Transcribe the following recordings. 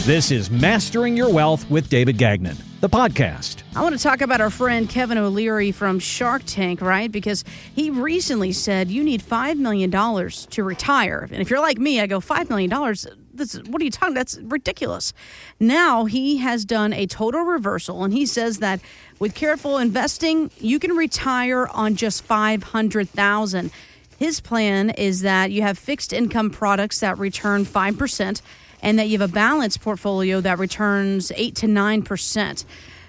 This is Mastering Your Wealth with David Gagnon, the podcast. I want to talk about our friend Kevin O'Leary from Shark Tank, right? Because he recently said you need $5 million to retire. And if you're like me, I go, $5 million? What are you talking about? That's ridiculous. Now he has done a total reversal, and he says that with careful investing, you can retire on just $500,000. His plan is that you have fixed income products that return 5%, and that you have a balanced portfolio that returns 8 to 9%.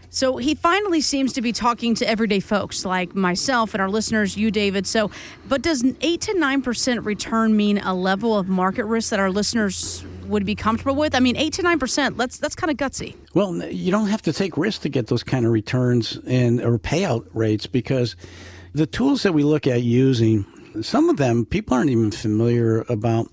So he finally seems to be talking to everyday folks like myself and our listeners, you, David. But does 8 to 9% return mean a level of market risk that our listeners would be comfortable with? I mean, 8 to 9%, that's kind of gutsy. Well, you don't have to take risks to get those kind of returns or payout rates, because the tools that we look at using, some of them, people aren't even familiar about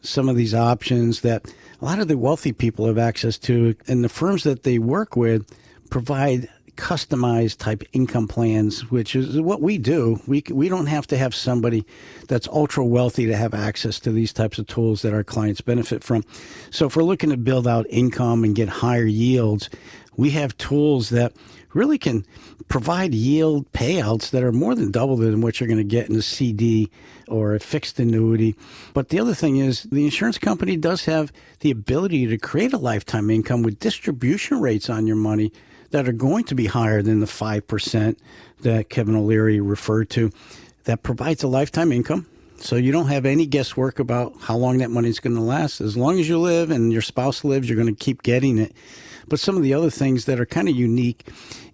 some of these options that a lot of the wealthy people have access to, and the firms that they work with provide customized type income plans, which is what we do. We don't have to have somebody that's ultra wealthy to have access to these types of tools that our clients benefit from. So if we're looking to build out income and get higher yields, we have tools that really can provide yield payouts that are more than double than what you're going to get in a CD or a fixed annuity. But the other thing is the insurance company does have the ability to create a lifetime income with distribution rates on your money that are going to be higher than the 5% that Kevin O'Leary referred to. That provides a lifetime income. So you don't have any guesswork about how long that money is going to last. As long as you live and your spouse lives, you're going to keep getting it. But some of the other things that are kind of unique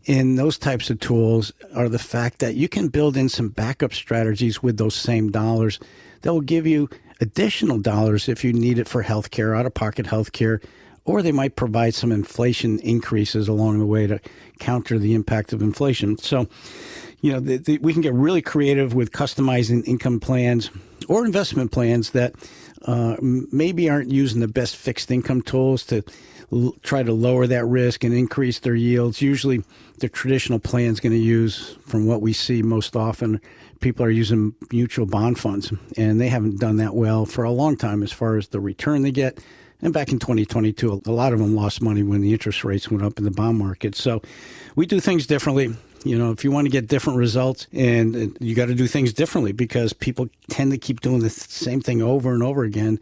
in those types of tools are the fact that you can build in some backup strategies with those same dollars that will give you additional dollars if you need it for healthcare, out-of-pocket healthcare, or they might provide some inflation increases along the way to counter the impact of inflation. So, we can get really creative with customizing income plans or investment plans that maybe aren't using the best fixed income tools to try to lower that risk and increase their yields. Usually the traditional plan is going to use, from what we see most often, people are using mutual bond funds, and they haven't done that well for a long time as far as the return they get. And back in 2022, a lot of them lost money when the interest rates went up in the bond market. So we do things differently. If you want to get different results, and you got to do things differently, because people tend to keep doing the same thing over and over again,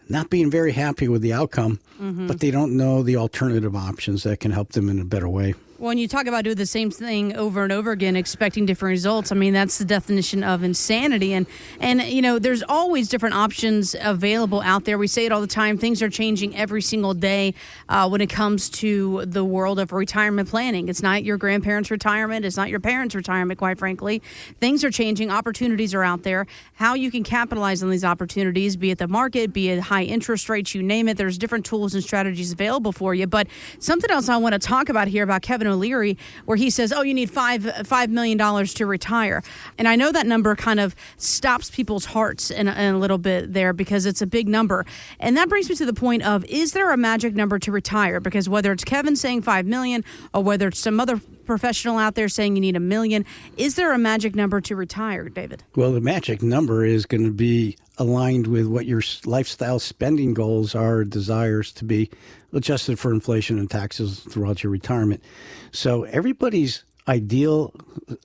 not being very happy with the outcome, but they don't know the alternative options that can help them in a better way. When you talk about doing the same thing over and over again, expecting different results, I mean, that's the definition of insanity. And there's always different options available out there. We say it all the time. Things are changing every single day when it comes to the world of retirement planning. It's not your grandparents' retirement. It's not your parents' retirement, quite frankly. Things are changing. Opportunities are out there. How you can capitalize on these opportunities, be it the market, be it high interest rates, you name it. There's different tools and strategies available for you. But something else I want to talk about here about Kevin O'Leary, where he says, you need $5 million to retire. And I know that number kind of stops people's hearts in a little bit there, because it's a big number. And that brings me to the point of, is there a magic number to retire? Because whether it's Kevin saying $5 million or whether it's some other professional out there saying you need $1 million, is there a magic number to retire, David? Well, the magic number is going to be aligned with what your lifestyle spending goals are, desires to be, adjusted for inflation and taxes throughout your retirement. So everybody's ideal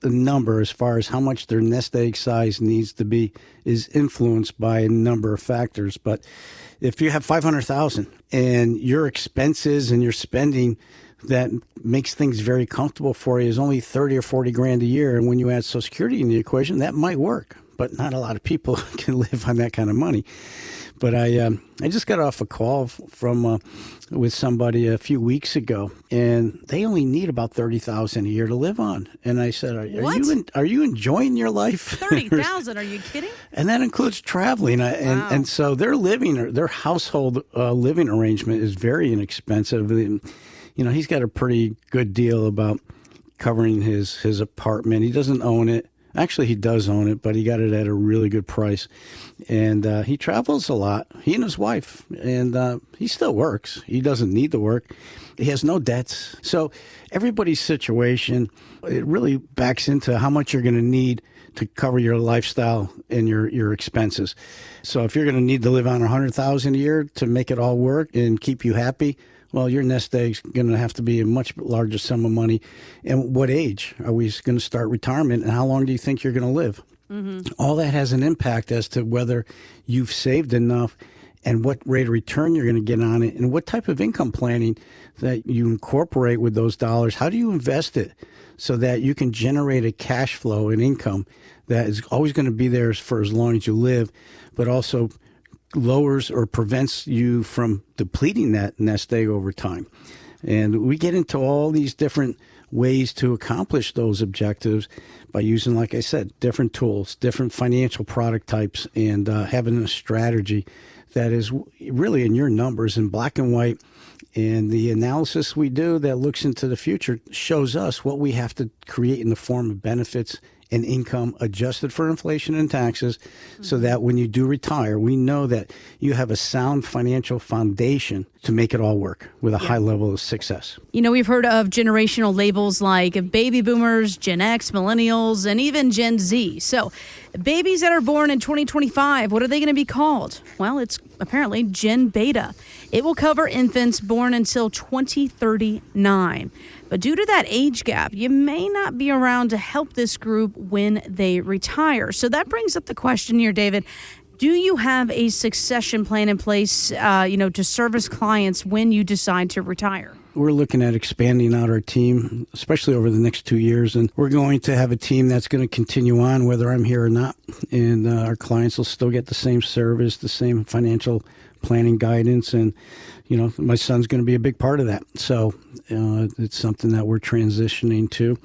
number as far as how much their nest egg size needs to be is influenced by a number of factors. But if you have $500,000 and your expenses and your spending that makes things very comfortable for you is only 30 or 40 grand a year, and when you add Social Security in the equation, that might work. But not a lot of people can live on that kind of money. But I just got off a call from with somebody a few weeks ago, and they only need about $30,000 a year to live on. And I said, "Are you enjoying your life?" $30,000? Are you kidding? And that includes traveling. And so their household living arrangement is very inexpensive. And, he's got a pretty good deal about covering his apartment. He doesn't own it. Actually, he does own it, but he got it at a really good price. And he travels a lot, he and his wife, and he still works. He doesn't need to work. He has no debts. So everybody's situation, it really backs into how much you're going to need to cover your lifestyle and your expenses. So if you're going to need to live on $100,000 a year to make it all work and keep you happy, well, your nest egg's going to have to be a much larger sum of money. And what age are we going to start retirement, and how long do you think you're going to live? Mm-hmm. All that has an impact as to whether you've saved enough and what rate of return you're going to get on it, and what type of income planning that you incorporate with those dollars. How do you invest it so that you can generate a cash flow and income that is always going to be there for as long as you live, but also lowers or prevents you from depleting that nest egg over time? And we get into all these different ways to accomplish those objectives by using, like I said, different tools, different financial product types, and having a strategy that is really in your numbers in black and white. And the analysis we do that looks into the future shows us what we have to create in the form of benefits and income adjusted for inflation and taxes, so that when you do retire, we know that you have a sound financial foundation to make it all work with a high level of success. You know, we've heard of generational labels like baby boomers, Gen X, millennials, and even Gen Z. So babies that are born in 2025, what are they going to be called? Well, it's apparently Gen Beta. It will cover infants born until 2039. But due to that age gap, you may not be around to help this group when they retire. So that brings up the question here, David. Do you have a succession plan in place, to service clients when you decide to retire? We're looking at expanding out our team, especially over the next 2 years. And we're going to have a team that's going to continue on whether I'm here or not. And our clients will still get the same service, the same financial planning guidance. And, my son's going to be a big part of that. So it's something that we're transitioning to.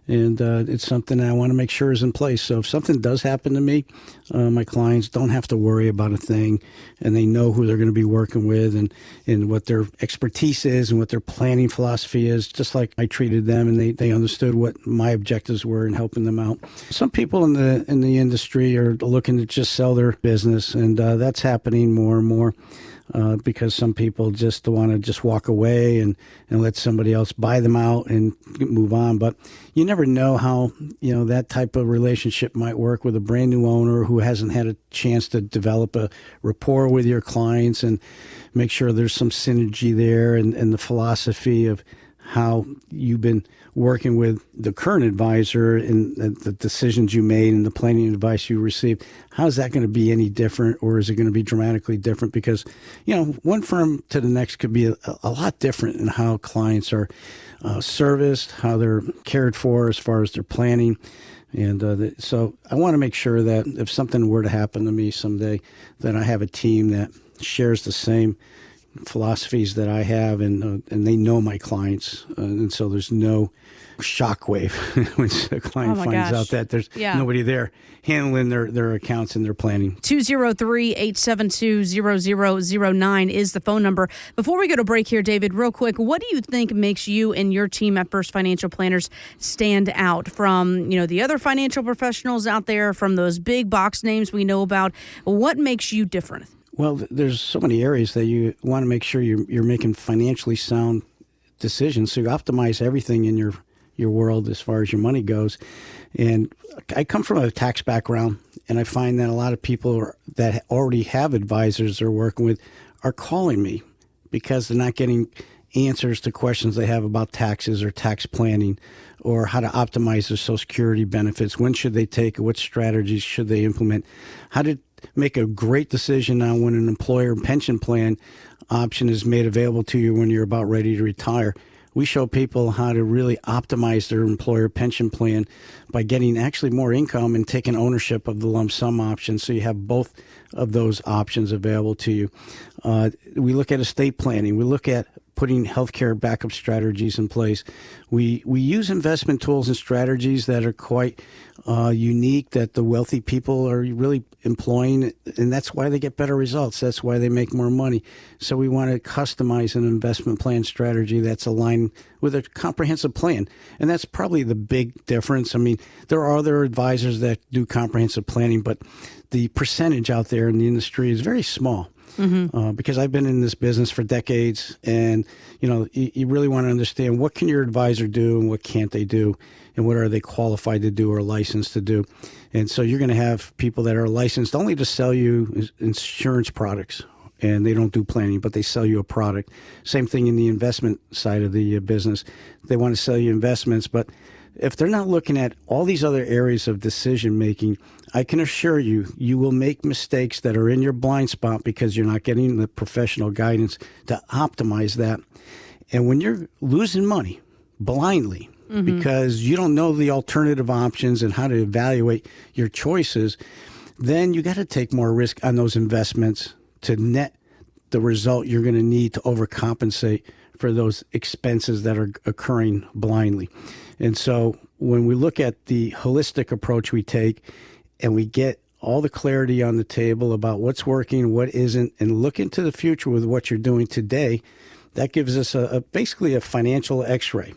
And it's something that I want to make sure is in place. So if something does happen to me, my clients don't have to worry about a thing, and they know who they're going to be working with and what their expertise is and what their planning philosophy is, just like I treated them, and they understood what my objectives were in helping them out. Some people in the industry are looking to just sell their business, and that's happening more and more. Because some people just want to just walk away and let somebody else buy them out and move on. But you never know how, that type of relationship might work with a brand new owner who hasn't had a chance to develop a rapport with your clients and make sure there's some synergy there, and the philosophy of how you've been working with the current advisor and the decisions you made and the planning advice you received. How is that going to be any different, or is it going to be dramatically different? Because, one firm to the next could be a lot different in how clients are serviced, how they're cared for as far as their planning. And so I want to make sure that if something were to happen to me someday, that I have a team that shares the same philosophies that I have, and they know my clients, and so there's no shockwave when the client finds out that there's nobody there handling their accounts and their planning. 203-872-0009 is the phone number. Before we go to break here, David, real quick, what do you think makes you and your team at First Financial Planners stand out from, the other financial professionals out there, from those big box names we know about? What makes you different? Well, there's so many areas that you want to make sure you're making financially sound decisions. So you optimize everything in your world as far as your money goes. And I come from a tax background, and I find that a lot of people that already have advisors they're working with are calling me because they're not getting answers to questions they have about taxes or tax planning, or how to optimize their Social Security benefits. When should they take it? What strategies should they implement? How to make a great decision on when an employer pension plan option is made available to you when you're about ready to retire. We show people how to really optimize their employer pension plan by getting actually more income and taking ownership of the lump sum option, so you have both of those options available to you. We look at estate planning. We look at putting healthcare backup strategies in place. We use investment tools and strategies that are quite unique, that the wealthy people are really employing, and that's why they get better results. That's why they make more money. So we want to customize an investment plan strategy that's aligned with a comprehensive plan. And that's probably the big difference. I mean, there are other advisors that do comprehensive planning, but the percentage out there in the industry is very small. Because I've been in this business for decades, and you really want to understand what can your advisor do and what can't they do, and what are they qualified to do or licensed to do. And so you're going to have people that are licensed only to sell you insurance products, and they don't do planning, but they sell you a product. Same thing in the investment side of the business. They want to sell you investments, but if they're not looking at all these other areas of decision making, I can assure you, you will make mistakes that are in your blind spot because you're not getting the professional guidance to optimize that. And when you're losing money blindly because you don't know the alternative options and how to evaluate your choices, then you got to take more risk on those investments to net the result you're going to need to overcompensate for those expenses that are occurring blindly. And so when we look at the holistic approach we take and we get all the clarity on the table about what's working, what isn't, and look into the future with what you're doing today, that gives us basically a financial x-ray.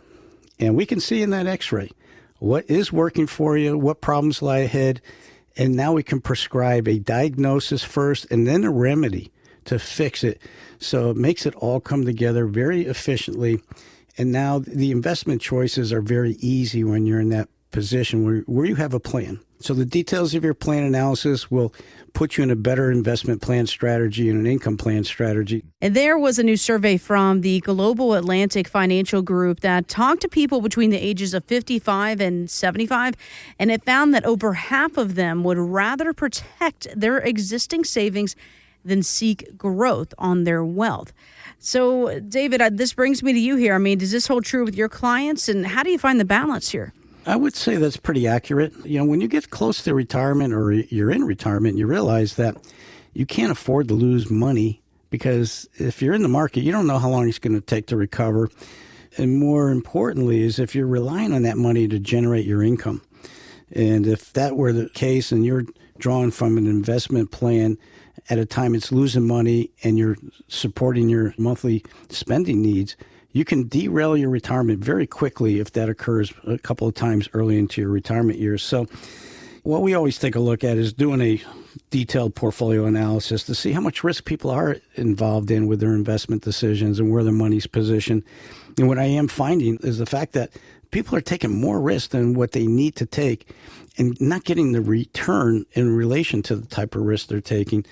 And we can see in that x-ray what is working for you, what problems lie ahead, and now we can prescribe a diagnosis first and then a remedy to fix it. So it makes it all come together very efficiently. And now the investment choices are very easy when you're in that position where you have a plan. So the details of your plan analysis will put you in a better investment plan strategy and an income plan strategy. And there was a new survey from the Global Atlantic Financial Group that talked to people between the ages of 55 and 75, and it found that over half of them would rather protect their existing savings than seek growth on their wealth. So, David, this brings me to you here. I mean, does this hold true with your clients, and how do you find the balance here? I would say that's pretty accurate. When you get close to retirement or you're in retirement, you realize that you can't afford to lose money because if you're in the market, you don't know how long it's going to take to recover. And more importantly is if you're relying on that money to generate your income. And if that were the case and you're drawing from an investment plan at a time it's losing money and you're supporting your monthly spending needs, you can derail your retirement very quickly if that occurs a couple of times early into your retirement years. So what we always take a look at is doing a detailed portfolio analysis to see how much risk people are involved in with their investment decisions and where their money's positioned. And what I am finding is the fact that people are taking more risk than what they need to take and not getting the return in relation to the type of risk they're taking.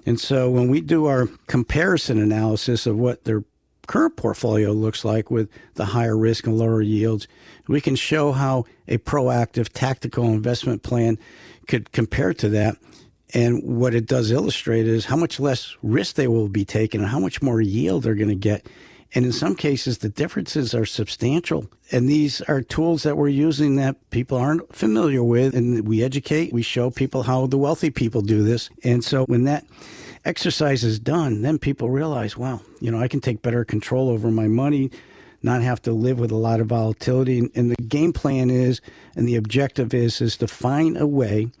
And so when we do our comparison analysis of what their current portfolio looks like with the higher risk and lower yields, we can show how a proactive tactical investment plan could compare to that. And what it does illustrate is how much less risk they will be taking and how much more yield they're going to get. And in some cases, the differences are substantial. And these are tools that we're using that people aren't familiar with. And we educate, we show people how the wealthy people do this. And so when that exercise is done, then people realize, wow, I can take better control over my money, not have to live with a lot of volatility. And the game plan is, and the objective is to find a way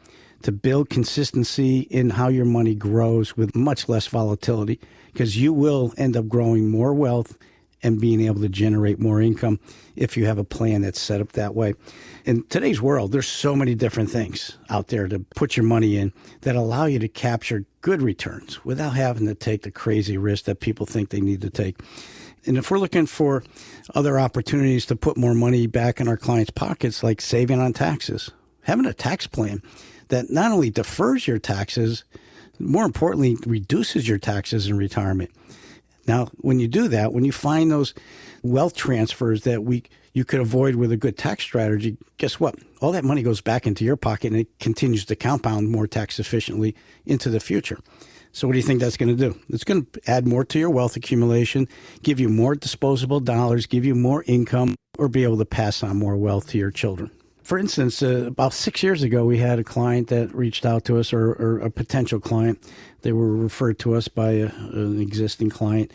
to build consistency in how your money grows with much less volatility, because you will end up growing more wealth and being able to generate more income if you have a plan that's set up that way. In today's world, there's so many different things out there to put your money in that allow you to capture good returns without having to take the crazy risk that people think they need to take. And if we're looking for other opportunities to put more money back in our clients' pockets, like saving on taxes, having a tax plan that not only defers your taxes, more importantly, reduces your taxes in retirement. Now, when you do that, when you find those wealth transfers that you could avoid with a good tax strategy, guess what? All that money goes back into your pocket and it continues to compound more tax efficiently into the future. So what do you think that's going to do? It's going to add more to your wealth accumulation, give you more disposable dollars, give you more income, or be able to pass on more wealth to your children. For instance, about 6 years ago, we had a client that reached out to us, or a potential client. They were referred to us by an existing client,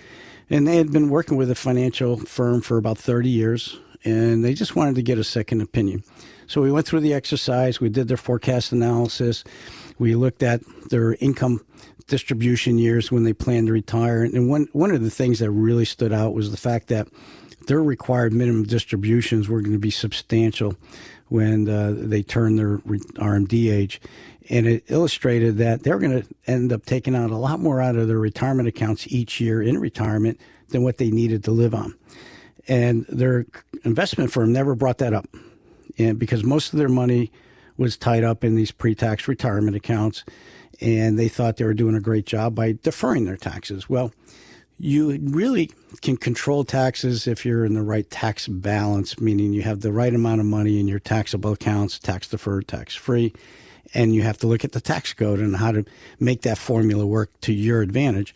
and they had been working with a financial firm for about 30 years, and they just wanted to get a second opinion. So we went through the exercise. We did their forecast analysis. We looked at their income distribution years when they plan to retire. And one of the things that really stood out was the fact that their required minimum distributions were going to be substantial when they turn their RMD age. And it illustrated that they're going to end up taking out a lot more out of their retirement accounts each year in retirement than what they needed to live on. And their investment firm never brought that up, and because most of their money was tied up in these pre-tax retirement accounts, and they thought they were doing a great job by deferring their taxes. Well, you really can control taxes if you're in the right tax balance, meaning you have the right amount of money in your taxable accounts, tax-deferred, tax-free, and you have to look at the tax code and how to make that formula work to your advantage.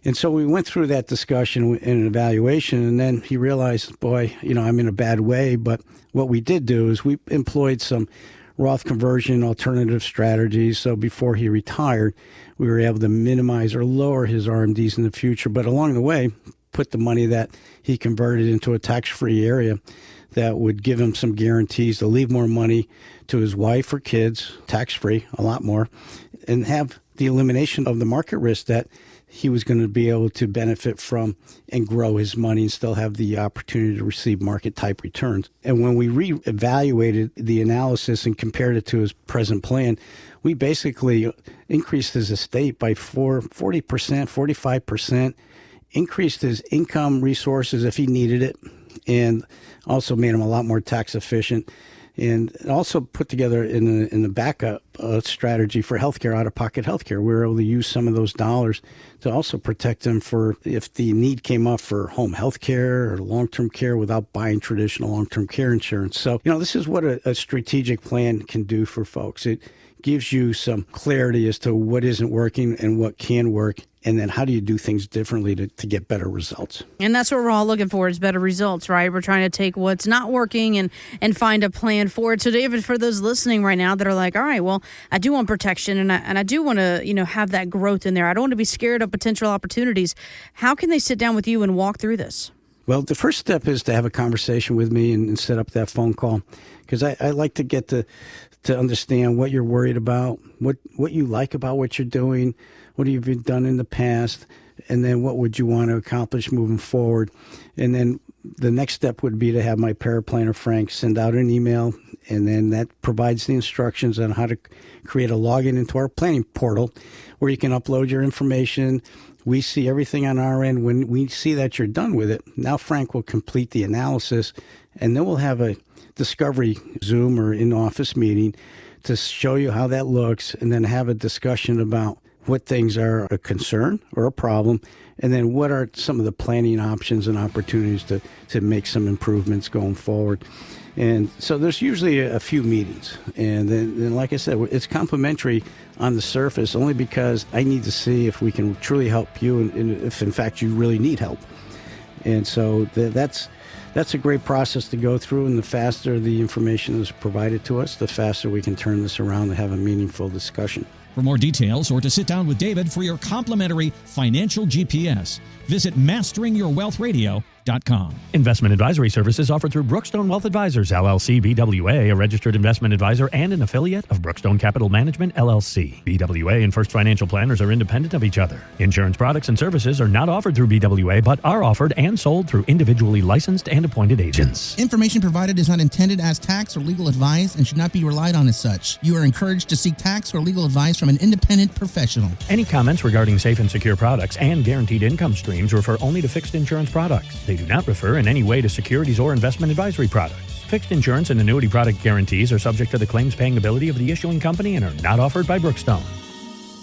And so we went through that discussion and an evaluation, and then he realized, boy, I'm in a bad way. But what we did do is we employed some Roth conversion alternative strategies. So before he retired, we were able to minimize or lower his RMDs in the future. But along the way, put the money that he converted into a tax-free area that would give him some guarantees to leave more money to his wife or kids, tax-free, a lot more, and have the elimination of the market risk that he was going to be able to benefit from and grow his money and still have the opportunity to receive market-type returns. And when we re-evaluated the analysis and compared it to his present plan, we basically increased his estate by 40%, 45%, increased his income resources if he needed it, and also made him a lot more tax efficient. And also put together in the backup strategy for healthcare, out-of-pocket healthcare. We were able to use some of those dollars to also protect them for if the need came up for home healthcare or long-term care without buying traditional long-term care insurance. So, this is what a strategic plan can do for folks. It gives you some clarity as to what isn't working and what can work, and then how do you do things differently to get better results. And that's what we're all looking for, is better results, right? We're trying to take what's not working and find a plan for it. So, David, for those listening right now that are like, all right, well, I do want protection and I do want to, have that growth in there. I don't want to be scared of potential opportunities. How can they sit down with you and walk through this? Well, the first step is to have a conversation with me and set up that phone call, because I like to get to understand what you're worried about, what you like about what you're doing, what have you done in the past, and then what would you want to accomplish moving forward. And then the next step would be to have my paraplanner, Frank, send out an email, and then that provides the instructions on how to create a login into our planning portal where you can upload your information. We see everything on our end. When we see that you're done with it, now Frank will complete the analysis, and then we'll have a discovery Zoom or in-office meeting to show you how that looks, and then have a discussion about what things are a concern or a problem, and then what are some of the planning options and opportunities to make some improvements going forward. And so there's usually a few meetings. And then like I said, it's complimentary on the surface only because I need to see if we can truly help you and if, in fact, you really need help. And so that's a great process to go through. And the faster the information is provided to us, the faster we can turn this around and have a meaningful discussion. For more details or to sit down with David for your complimentary financial GPS, visit masteringyourwealthradio.com. Investment advisory services offered through Brookstone Wealth Advisors, LLC, BWA, a registered investment advisor and an affiliate of Brookstone Capital Management, LLC. BWA and First Financial Planners are independent of each other. Insurance products and services are not offered through BWA, but are offered and sold through individually licensed and appointed agents. Information provided is not intended as tax or legal advice and should not be relied on as such. You are encouraged to seek tax or legal advice from an independent professional. Any comments regarding safe and secure products and guaranteed income streams refer only to fixed insurance products. They do not refer in any way to securities or investment advisory products. Fixed insurance and annuity product guarantees are subject to the claims paying ability of the issuing company and are not offered by Brookstone.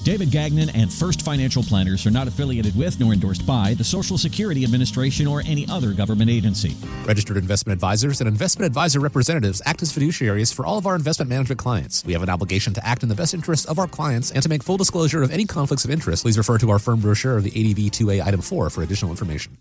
David Gagnon and First Financial Planners are not affiliated with nor endorsed by the Social Security Administration or any other government agency. Registered investment advisors and investment advisor representatives act as fiduciaries for all of our investment management clients. We have an obligation to act in the best interests of our clients and to make full disclosure of any conflicts of interest. Please refer to our firm brochure of the ADV 2A Item 4 for additional information.